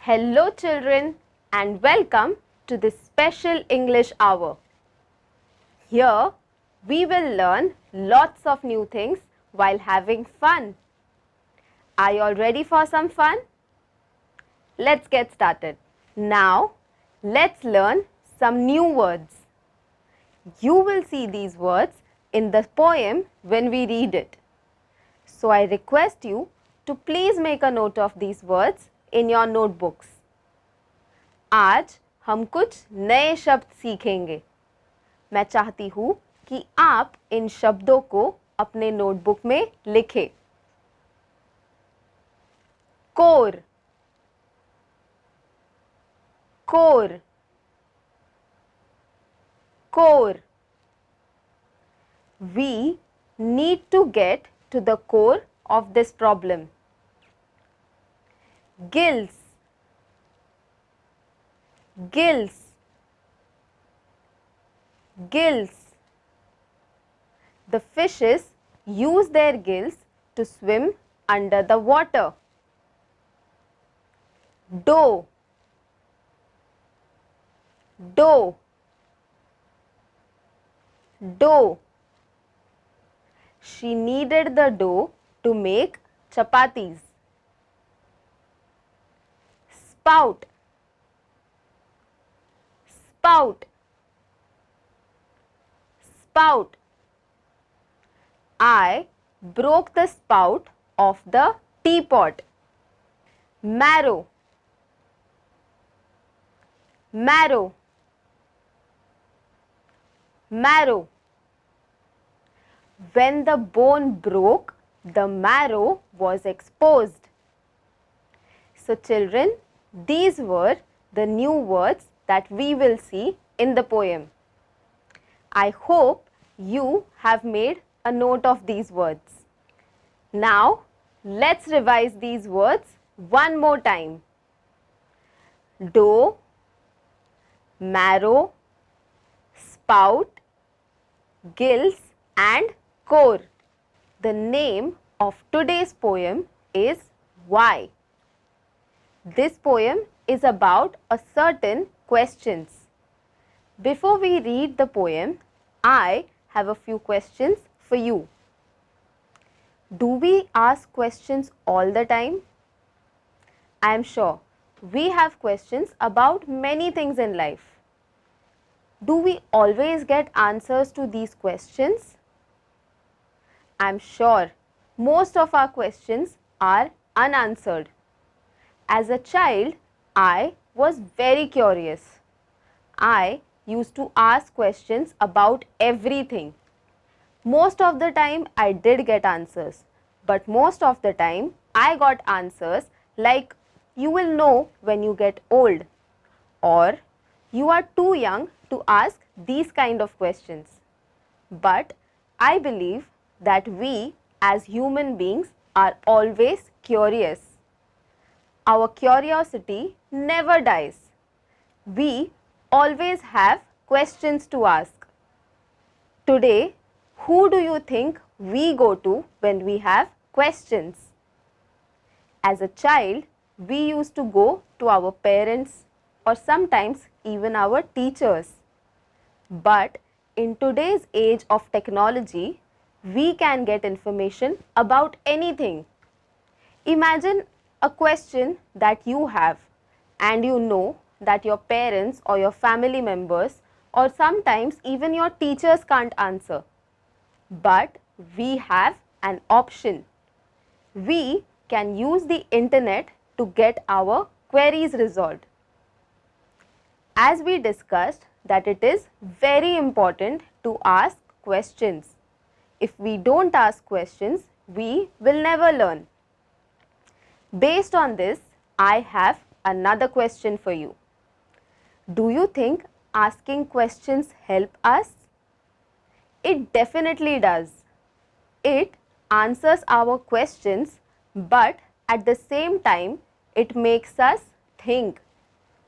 Hello children and welcome to this special English hour. Here we will learn lots of new things while having fun. Are you all ready for some fun? Let's get started. Now let's learn some new words. You will see these words in the poem when we read it. So I request you to please make a note of these words in your notebooks. आज हम कुछ नए शब्द सीखेंगे. मैं चाहती हूँ कि आप इन शब्दों को अपने नोटबुक में लिखें. Core, core, core. We need to get to the core of this problem. Gills, gills, gills. The fishes use their gills to swim under the water. Dough, dough, dough. She kneaded the dough to make chapatis. Spout, spout, spout. I broke the spout of the teapot. Marrow, marrow, marrow. When the bone broke, the marrow was exposed. So children, these were the new words that we will see in the poem. I hope you have made a note of these words. Now, let's revise these words one more time. Dough, marrow, spout, gills and core. The name of today's poem is Why. This poem is about a certain questions. Before we read the poem, I have a few questions for you. Do we ask questions all the time? I am sure we have questions about many things in life. Do we always get answers to these questions? I am sure most of our questions are unanswered. As a child, I was very curious. I used to ask questions about everything. Most of the time I did get answers, but most of the time I got answers like you will know when you get old, or you are too young to ask these kind of questions. But I believe that we as human beings are always curious. Our curiosity never dies. We always have questions to ask. Today, who do you think we go to when we have questions? As a child, we used to go to our parents or sometimes even our teachers. But in today's age of technology, we can get information about anything. Imagine a question that you have and you know that your parents or your family members or sometimes even your teachers can't answer. But we have an option. We can use the internet to get our queries resolved. As we discussed that it is very important to ask questions. If we don't ask questions, we will never learn. Based on this, I have another question for you. Do you think asking questions help us? It definitely does. It answers our questions, but at the same time, it makes us think.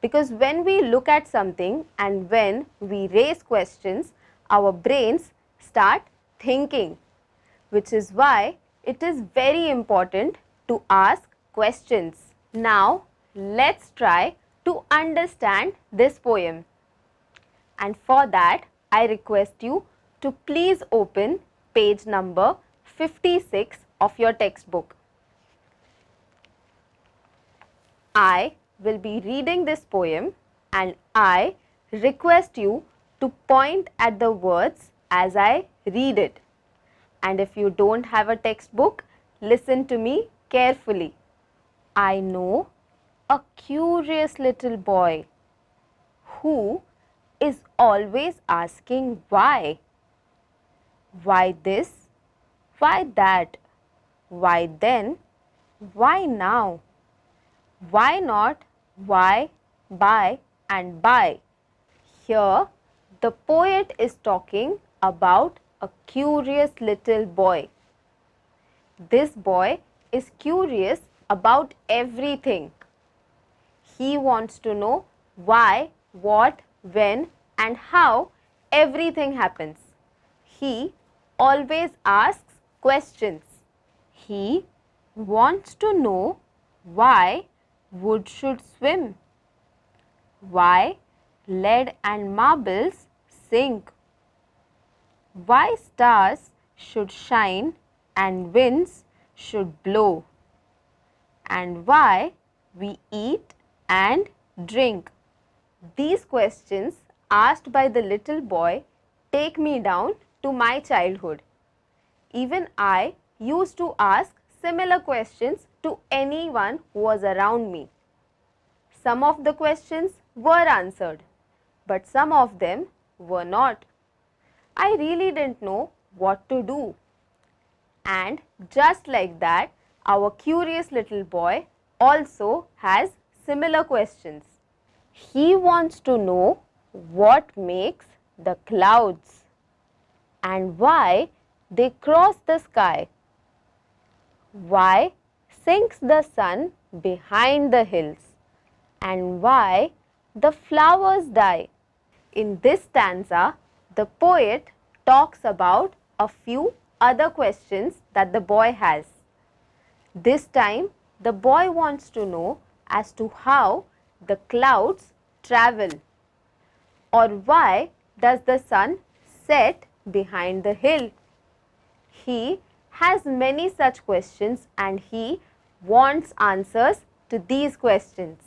Because when we look at something and when we raise questions, our brains start thinking, which is why it is very important to ask questions. Now, let's try to understand this poem. And for that, I request you to please open page number 56 of your textbook. I will be reading this poem and I request you to point at the words as I read it. And if you don't have a textbook, listen to me carefully. I know a curious little boy who is always asking why. Why this? Why that? Why then? Why now? Why not? Why? By and by. Here, the poet is talking about a curious little boy. This boy is curious about everything. He wants to know why, what, when and how everything happens. He always asks questions. He wants to know why wood should swim, why lead and marbles sink, why stars should shine and winds should blow, and why we eat and drink. These questions asked by the little boy take me down to my childhood. Even I used to ask similar questions to anyone who was around me. Some of the questions were answered, but some of them were not. I really didn't know what to do. And just like that, our curious little boy also has similar questions. He wants to know what makes the clouds and why they cross the sky. Why sinks the sun behind the hills and why the flowers die. In this stanza, the poet talks about a few other questions that the boy has. This time, the boy wants to know as to how the clouds travel, or why does the sun set behind the hill. He has many such questions and he wants answers to these questions.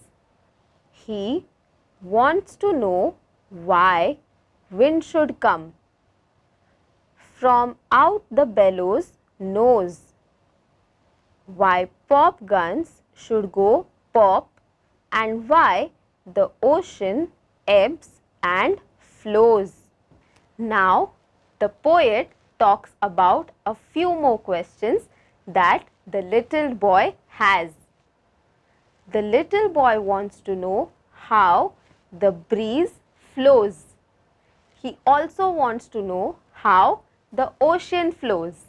He wants to know why wind should come from out the bellows nose, why pop guns should go pop, and why the ocean ebbs and flows. Now, the poet talks about a few more questions that the little boy has. The little boy wants to know how the breeze flows. He also wants to know how the ocean flows.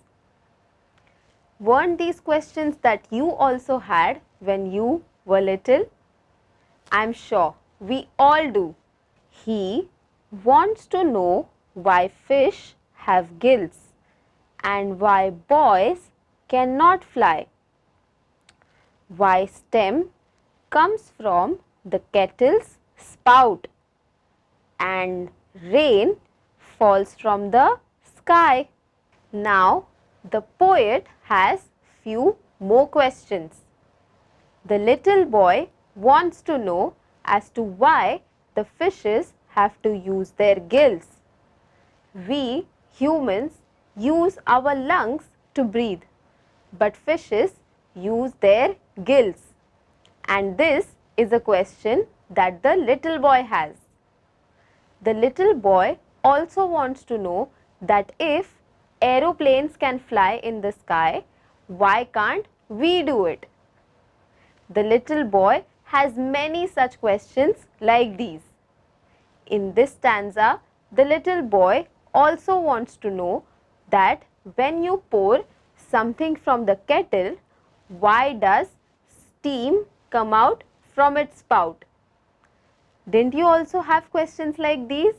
Weren't these questions that you also had when you were little? I'm sure we all do. He wants to know why fish have gills and why boys cannot fly. Why stem comes from the kettle's spout and rain falls from the sky. Now, the poet has few more questions. The little boy wants to know as to why the fishes have to use their gills. We humans use our lungs to breathe, but fishes use their gills. And this is a question that the little boy has. The little boy also wants to know that if aeroplanes can fly in the sky, why can't we do it? The little boy has many such questions like these. In this stanza, the little boy also wants to know that when you pour something from the kettle, why does steam come out from its spout? Didn't you also have questions like these?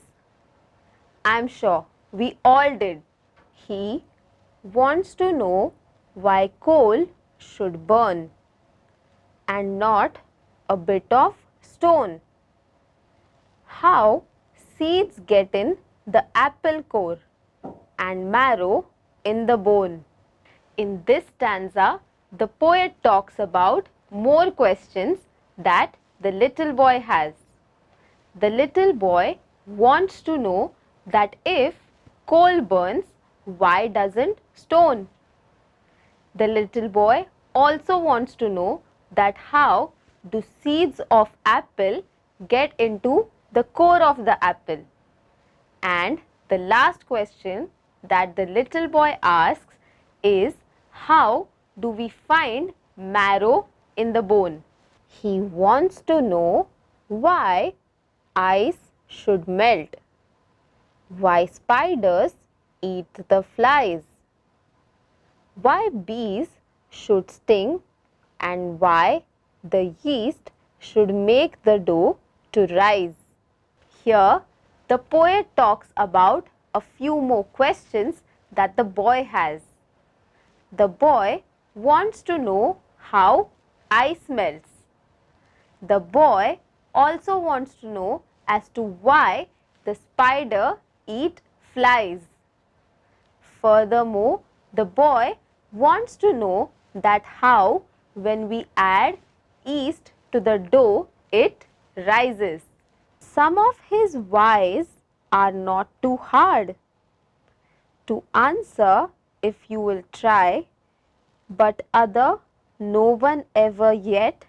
I am sure we all did. He wants to know why coal should burn and not a bit of stone. How seeds get in the apple core and marrow in the bone. In this stanza, the poet talks about more questions that the little boy has. The little boy wants to know that if coal burns, why doesn't stone? The little boy also wants to know that how do seeds of apple get into the core of the apple? And the last question that the little boy asks is, how do we find marrow in the bone? He wants to know why ice should melt, why spiders eat the flies, why bees should sting, and why the yeast should make the dough to rise. Here, the poet talks about a few more questions that the boy has. The boy wants to know how ice melts. The boy also wants to know as to why the spider eats flies. Furthermore, the boy wants to know that how when we add yeast to the dough, it rises. Some of his whys are not too hard to answer if you will try, but other no one ever yet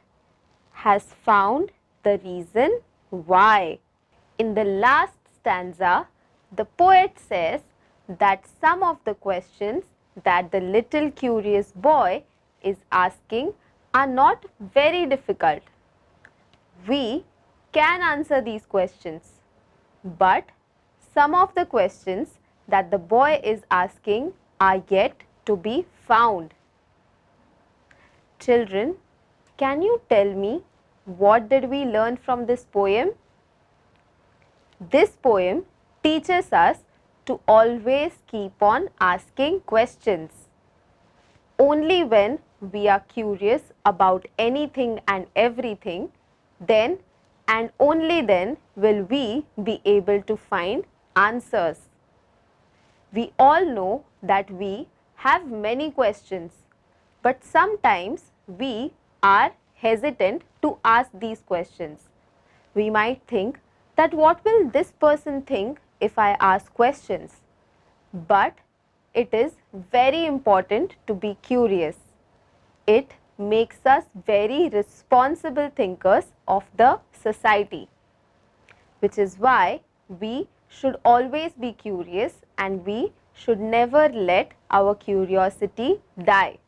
has found the reason why. In the last stanza, the poet says that some of the questions that the little curious boy is asking are not very difficult. We can answer these questions, but some of the questions that the boy is asking are yet to be found. Children, can you tell me what did we learn from this poem? This poem teaches us to always keep on asking questions. Only when we are curious about anything and everything, then and only then will we be able to find answers. We all know that we have many questions, but sometimes we are hesitant to ask these questions. We might think that what will this person think if I ask questions? But it is very important to be curious. It makes us very responsible thinkers of the society, which is why we should always be curious and we should never let our curiosity die.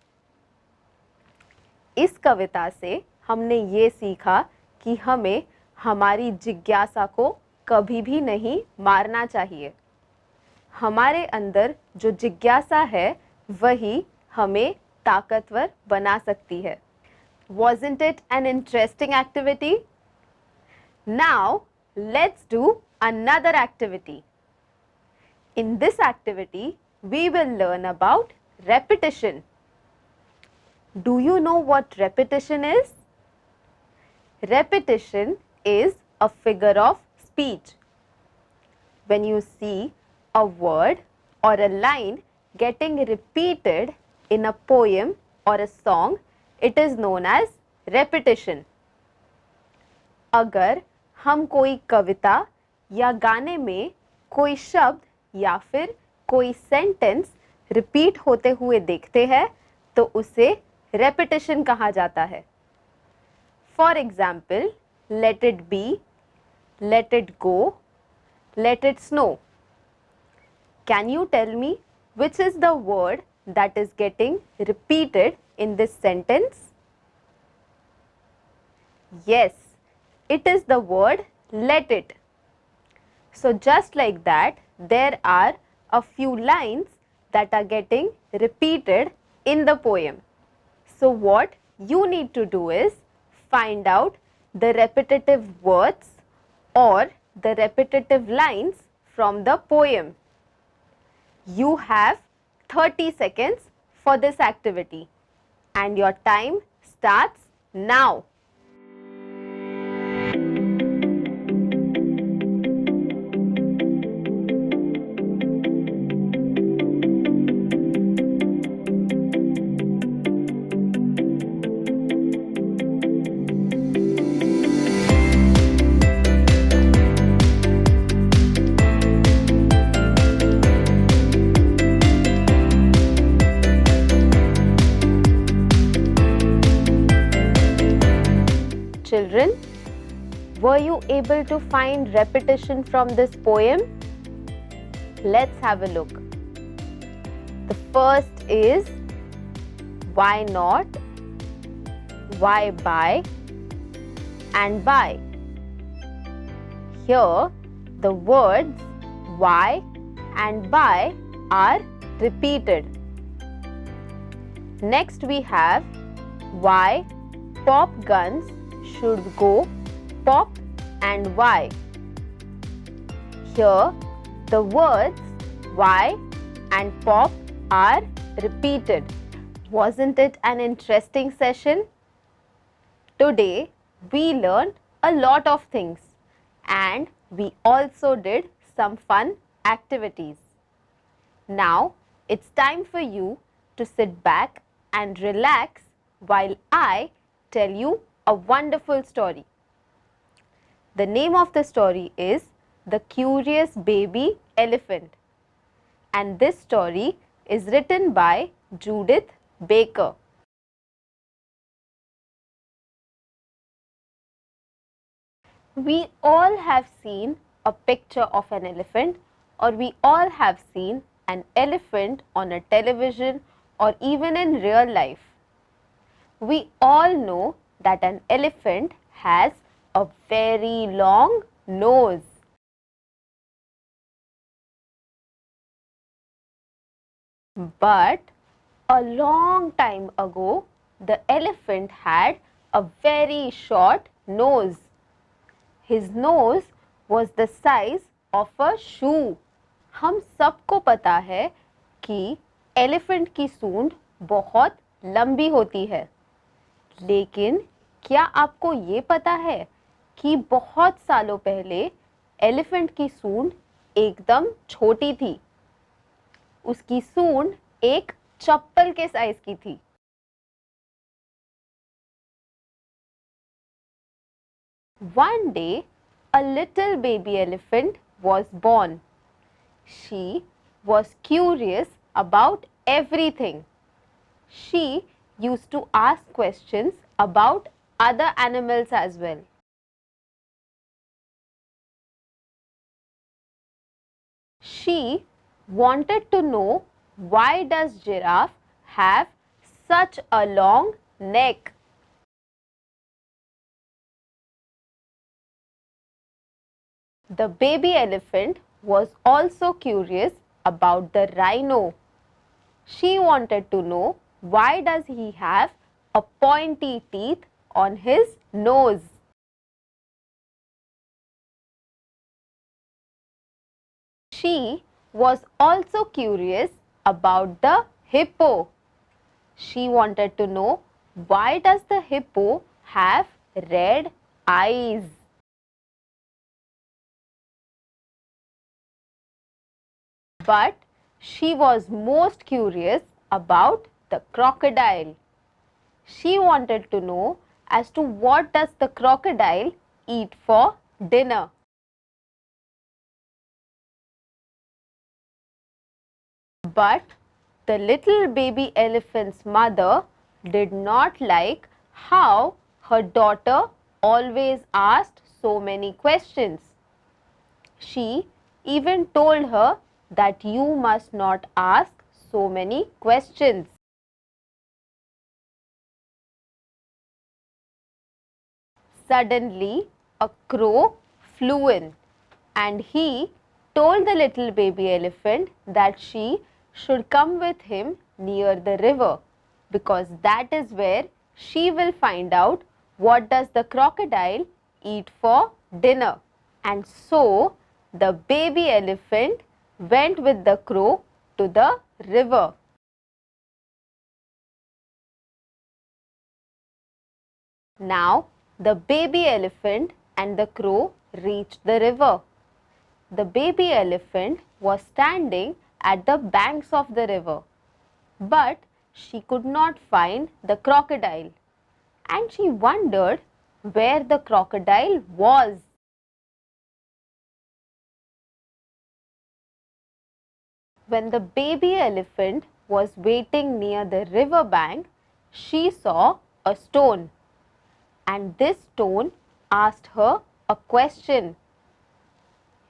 इस कविता से हमने ये सीखा कि हमें हमारी जिज्ञासा को कभी भी नहीं मारना चाहिए. हमारे अंदर जो जिज्ञासा है वही हमें ताकतवर बना सकती है. Wasn't it an interesting activity? Now let's do another activity. In this activity, we will learn about repetition. Do you know what repetition is? Repetition is a figure of speech. When you see a word or a line getting repeated in a poem or a song, it is known as repetition. अगर हम कोई कविता या गाने में कोई शब्द या फिर कोई सेंटेंस रिपीट होते हुए देखते हैं तो उसे repetition कहा जाता है. For example, let it be, let it go, let it snow. Can you tell me which is the word that is getting repeated in this sentence? Yes, it is the word let it. So just like that, there are a few lines that are getting repeated in the poem. So what you need to do is find out the repetitive words or the repetitive lines from the poem. You have 30 seconds for this activity and your time starts now. Children, were you able to find repetition from this poem? Let's have a look. The first is why not, why buy, and buy. Here, the words why and buy are repeated. Next, we have why pop guns should go pop and why. Here, the words why and pop are repeated. Wasn't it an interesting session? Today, we learned a lot of things and we also did some fun activities. Now, it's time for you to sit back and relax while I tell you a wonderful story. The name of the story is The Curious Baby Elephant, and this story is written by Judith Baker. We all have seen a picture of an elephant, or we all have seen an elephant on a television or even in real life. We all know that an elephant has a very long nose. But a long time ago, the elephant had a very short nose. His nose was the size of a shoe. हम सबको पता है कि elephant की सूंड बहुत लंबी होती है, लेकिन क्या आपको ये पता है कि बहुत सालों पहले एलिफेंट की सूंड एकदम छोटी थी? उसकी सूंड एक चप्पल के साइज की थी. One day, a little baby elephant was born. She was curious about everything. She used to ask questions about other animals as well. She wanted to know, why does giraffe have such a long neck? The baby elephant was also curious about the rhino. She wanted to know, why does he have a pointy teeth on his nose? She was also curious about the hippo. She wanted to know, why does the hippo have red eyes? But she was most curious about the crocodile. She wanted to know as to what does the crocodile eat for dinner. But the little baby elephant's mother did not like how her daughter always asked so many questions. She even told her that you must not ask so many questions. Suddenly, a crow flew in and he told the little baby elephant that she should come with him near the river, because that is where she will find out what does the crocodile eat for dinner. And so the baby elephant went with the crow to the river. Now the baby elephant and the crow reached the river. The baby elephant was standing at the banks of the river, but she could not find the crocodile, and she wondered where the crocodile was. When the baby elephant was waiting near the river bank, she saw a stone, and this stone asked her a question.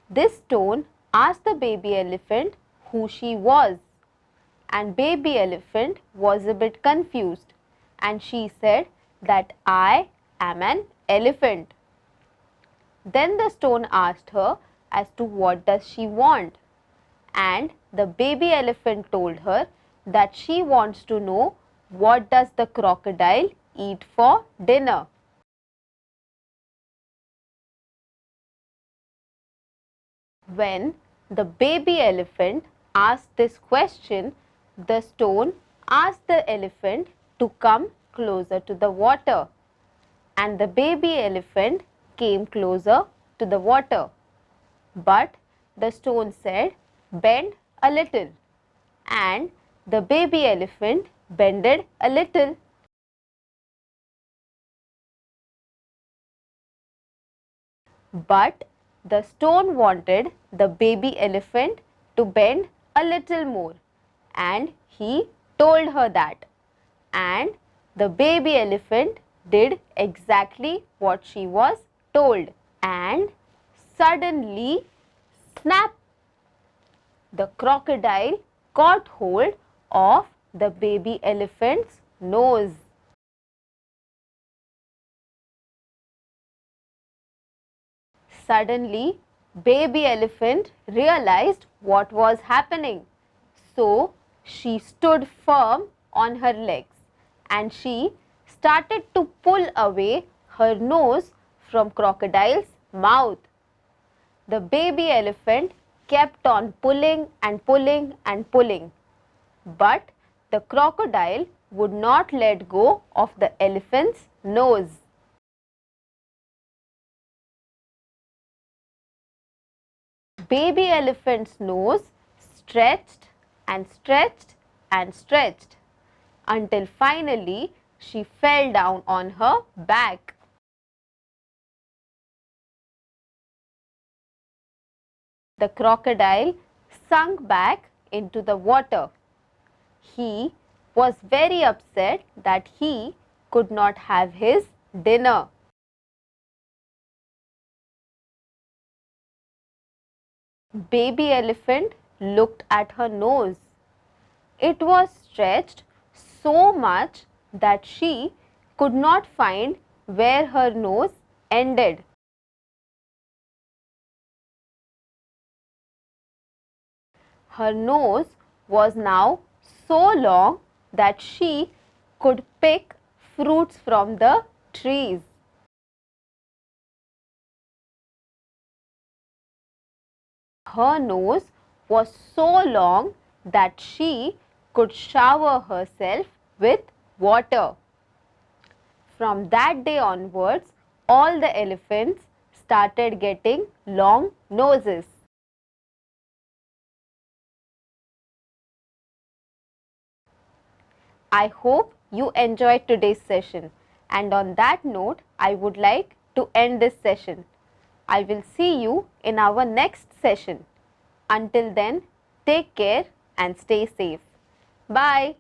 This stone asked the baby elephant who she was, and baby elephant was a bit confused, and she said that I am an elephant. Then the stone asked her as to what does she want, and the baby elephant told her that she wants to know what does the crocodile eat for dinner. When the baby elephant asked this question, the stone asked the elephant to come closer to the water, and the baby elephant came closer to the water. But the stone said, "Bend a little," and the baby elephant bended a little. But the stone wanted the baby elephant to bend a little more, and he told her that. And the baby elephant did exactly what she was told. And suddenly, snap! The crocodile caught hold of the baby elephant's nose. Suddenly, baby elephant realized what was happening. So, she stood firm on her legs and she started to pull away her nose from crocodile's mouth. The baby elephant kept on pulling and pulling and pulling, but the crocodile would not let go of the elephant's nose. Baby elephant's nose stretched and stretched and stretched until finally she fell down on her back. The crocodile sunk back into the water. He was very upset that he could not have his dinner. Baby elephant looked at her nose. It was stretched so much that she could not find where her nose ended. Her nose was now so long that she could pick fruits from the trees. Her nose was so long that she could shower herself with water. From that day onwards, all the elephants started getting long noses. I hope you enjoyed today's session, and on that note, I would like to end this session. I will see you in our next session. Until then, take care and stay safe. Bye.